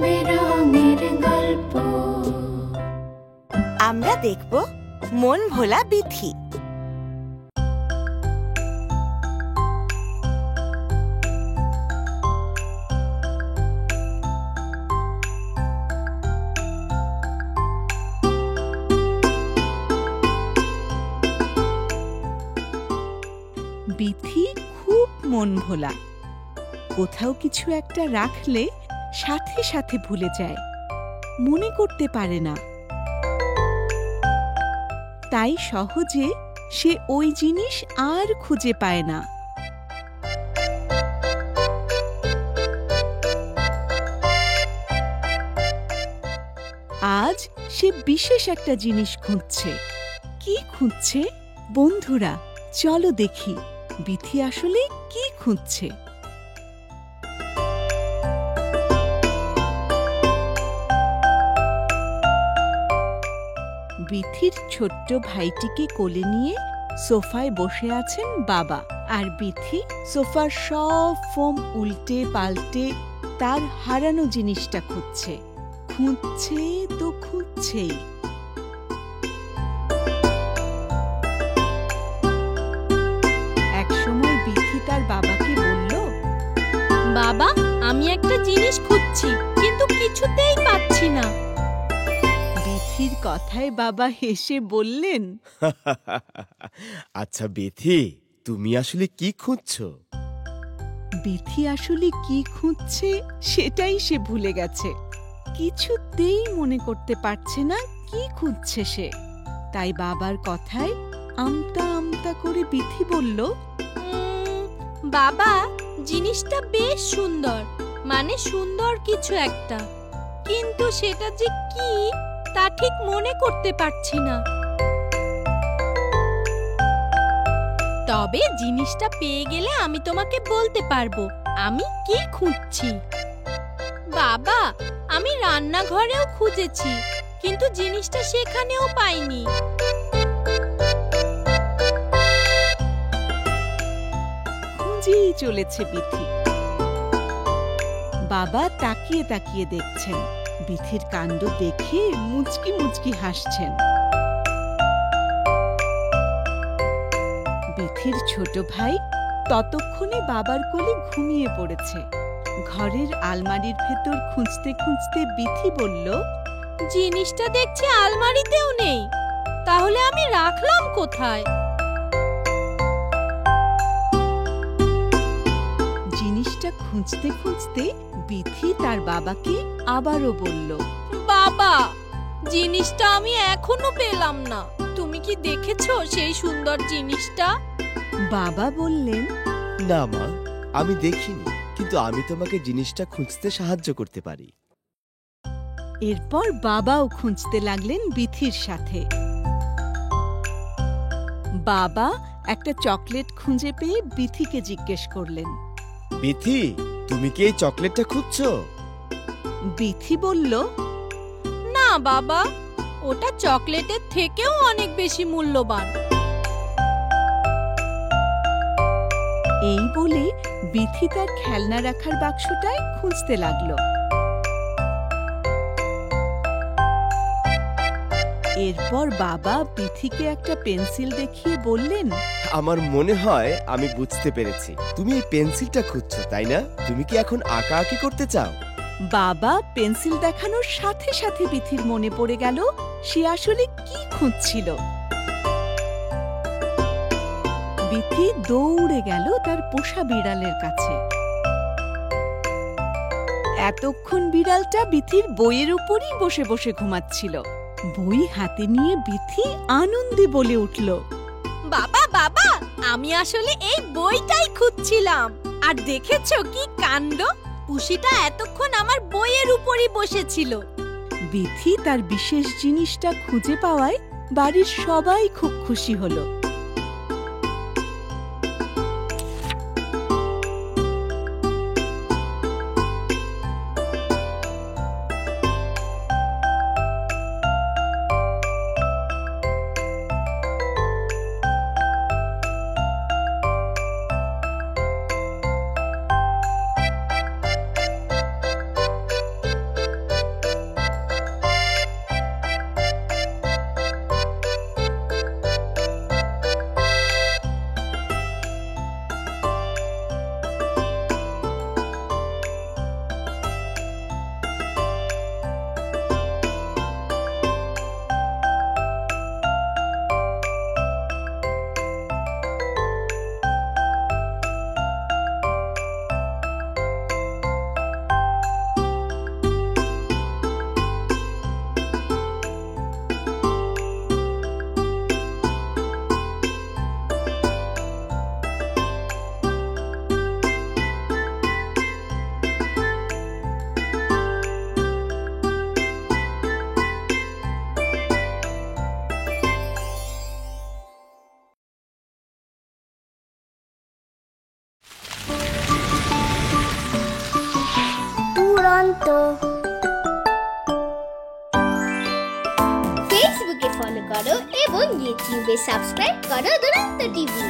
বেরঙের গল্প। আমরা দেখব মন ভোলা বিথি। বিথি খুব মন ভোলা। কোথাও কিছু একটা রাখলে সাথে সাথে ভুলে যায়, মনে করতে পারে না। তাই সহজে সে ওই জিনিস আর খুঁজে পায় না। আজ সে বিশেষ একটা জিনিস খুঁজছে। কি খুঁজছে? বন্ধুরা, চলো দেখি বিথি আসলে কি খুঁজছে। বিথির ছোট্ট ভাইটিকে কোলে নিয়ে সোফায় বসে আছেন বাবা, আর বিথি সোফার সব ফোম উল্টে পাল্টে তার হারানো জিনিসটা খুঁজছে। খুঁজছে তো খুঁজছেই। একসময় বিথি তার বাবাকে বলল, বাবা, আমি একটা জিনিস খুঁজছি, কিন্তু কিছুতেই পাচ্ছি না। বিথির কথায় বাবা হেসে বললেন, আচ্ছা বিথি, তুমি আসলে কি খুঁজছো? বিথি আসলে কি খুঁজছে সেটাই সে ভুলে গেছে। কিছুতেই মনে করতে পারছে না কি খুঁজছে সে। তাই বাবার কথায় আমতা আমতা করে বিথি বলল, বাবা, জিনিসটা বেশ সুন্দর, মানে সুন্দর কিছু একটা, কিন্তু সেটা যে কি তা ঠিক মনে করতে পারছি না। তবে জিনিসটা পেয়ে গেলে আমি তোমাকে বলতে পারবো আমি কি খুঁজছি। বাবা, আমি রান্নাঘরেও খুঁজেছি, কিন্তু জিনিসটা সেখানেও পাইনি। খুঁজেই চলেছে বিথি। বাবা তাকিয়ে তাকিয়ে দেখছেন, বিথির কাণ্ড দেখে মুচকি মুচকি হাসছেন। বিথির ছোট ভাই ততক্ষণে বাবার কোলে ঘুমিয়ে পড়েছে। ঘরের আলমারির ভেতর খুঁজতে খুঁজতে বিথি বলল, জিনিসটা দেখছি আলমারিতেও নেই, তাহলে আমি রাখলাম কোথায়? জিনিসটা খুঁজতে খুঁজতে বিথি তার বাবাকে আবারও বলল, বাবা, জিনিসটা আমি এখনো পেলাম না। তুমি কি দেখেছো সেই সুন্দর জিনিসটা? বাবা বললেন, না মা, আমি দেখিনি, কিন্তু আমি তোমাকে জিনিসটা খুঁজতে সাহায্য করতে পারি। এরপর বাবাও খুঁজতে লাগলেন বিথির সাথে। বাবা একটা চকলেট খুঁজে পেয়ে বিথিকে জিজ্ঞেস করলেন, বিথি, তুমি কি এই চকলেটটা খুঁজছো? বিথি বলল, না বাবা, ওটা চকলেটের থেকেও অনেক বেশি মূল্যবান। এই বলে বিথি তার খেলনা রাখার বাক্সটায় খুঁজতে লাগলো। এরপর বাবা বিথিকে একটা পেন্সিল দেখিয়ে বললেন, আমার মনে হয় আমি বুঝতে পেরেছি, তুমি এই পেন্সিলটা খুঁজছো, তাই না? তুমি কি এখন আঁকাআঁকি করতে চাও? বাবা পেন্সিল দেখানোর সাথে সাথে বিথির মনে পড়ে গেল সে আসলে কি খুঁজছিল। বিথি দৌড়ে গেল তার পোষা বিড়ালের কাছে। এতক্ষণ বিড়ালটা বিথির বইয়ের উপরই বসে বসে ঘুমাচ্ছিল। বই হাতে নিয়ে বিথি আনন্দে বলে উঠল, বাবা বাবা, আমি আসলে এই বইটাই খুঁজছিলাম। আর দেখেছো কি কাণ্ড, পুষিটা এতক্ষণ আমার বইয়ের উপরই বসেছিল। বিথি তার বিশেষ জিনিসটা খুঁজে পাওয়ায় বাড়ির সবাই খুব খুশি হলো। ফেসবুকে ফলো করো এবং ইউটিউবে সাবস্ক্রাইব করো দুরন্ত টিভি।